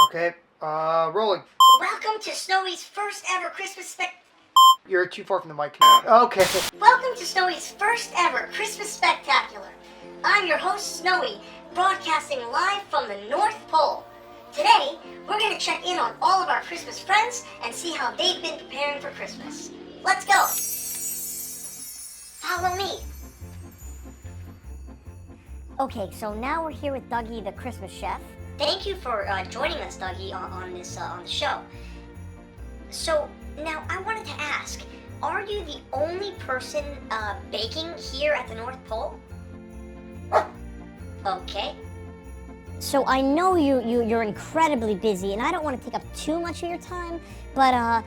Okay, rolling. Welcome to Snowy's first ever Christmas You're too far from the mic. Okay. Welcome to Snowy's first ever Christmas Spectacular. I'm your host, Snowy, broadcasting live from the North Pole. Today, we're going to check in on all of our Christmas friends and see how they've been preparing for Christmas. Let's go. Follow me. Okay, so now we're here with Duggy, the Christmas chef. Thank you for joining us, Duggy, on the show. So now I wanted to ask, are you the only person baking here at the North Pole? Okay. So I know you're incredibly busy, and I don't want to take up too much of your time. But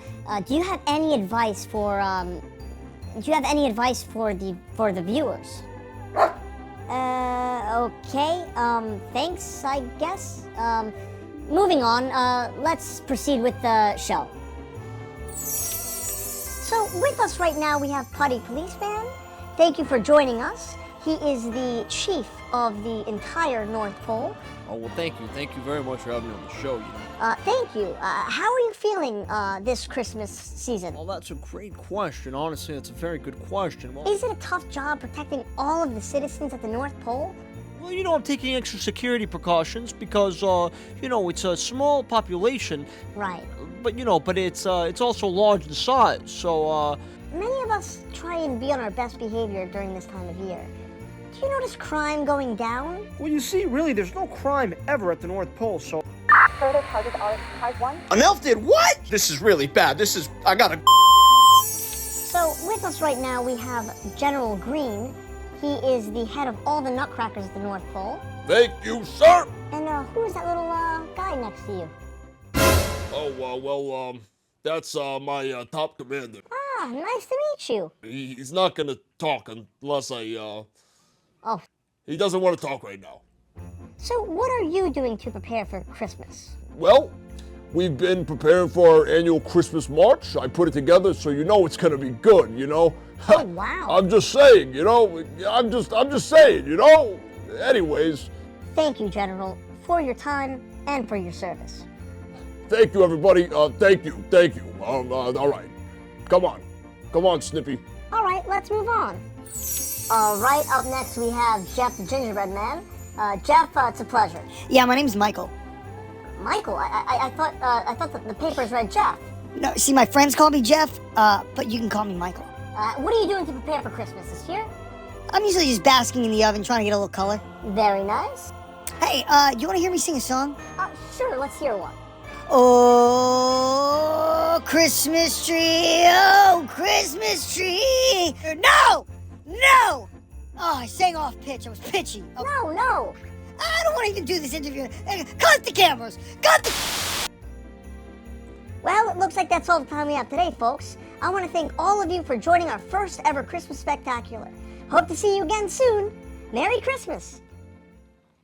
do you have any advice for the viewers? Okay. Thanks, I guess. Moving on. Let's proceed with the show. So with us right now we have Putty Policeman. Thank you for joining us. He is the chief of the entire North Pole. Oh, well, thank you. Thank you very much for having me on the show, you know. Thank you. How are you feeling this Christmas season? Well, that's a great question. Honestly, that's a very good question. Well, Is it a tough job protecting all of the citizens at the North Pole? well, you know, I'm taking extra security precautions because, you know, it's a small population. Right. But, you know, it's also large in size, so, Many of us try and be on our best behavior during this time of year. Do you notice crime going down? Well, you see, really, there's no crime ever at the North Pole, so... Further charges are type 1. An elf did what? This is really bad. I gotta... So with us right now we have General Green. He is the head of all the nutcrackers at the North Pole. Thank you, sir! And who is that little guy next to you? Oh, that's, my, top commander. Ah, nice to meet you. He's not gonna talk unless Oh. He doesn't want to talk right now. So what are you doing to prepare for Christmas? Well, we've been preparing for our annual Christmas march. I put it together so you know it's gonna be good, you know? Oh, wow. I'm just saying, you know? I'm just saying, you know? Anyways, Thank you, General, for your time and for your service. thank you, everybody. Thank you. All right. Come on, Snippy. All right, let's move on. All right, up next we have Jeff the Gingerbread Man. Jeff, it's a pleasure. Yeah, my name's Michael. Michael, I thought that the papers read Jeff. No, see, my friends call me Jeff, but you can call me Michael. What are you doing to prepare for Christmas this year? I'm usually just basking in the oven trying to get a little color. Very nice. Hey, you want to hear me sing a song? Sure, let's hear one. Oh, Christmas tree, oh, Christmas tree. No! Oh, I sang off pitch. I was pitchy. Oh. No. I don't want to even do this interview. Cut the cameras. Cut the... Well, it looks like that's all the time we have today, folks. I want to thank all of you for joining our first ever Christmas Spectacular. Hope to see you again soon. Merry Christmas.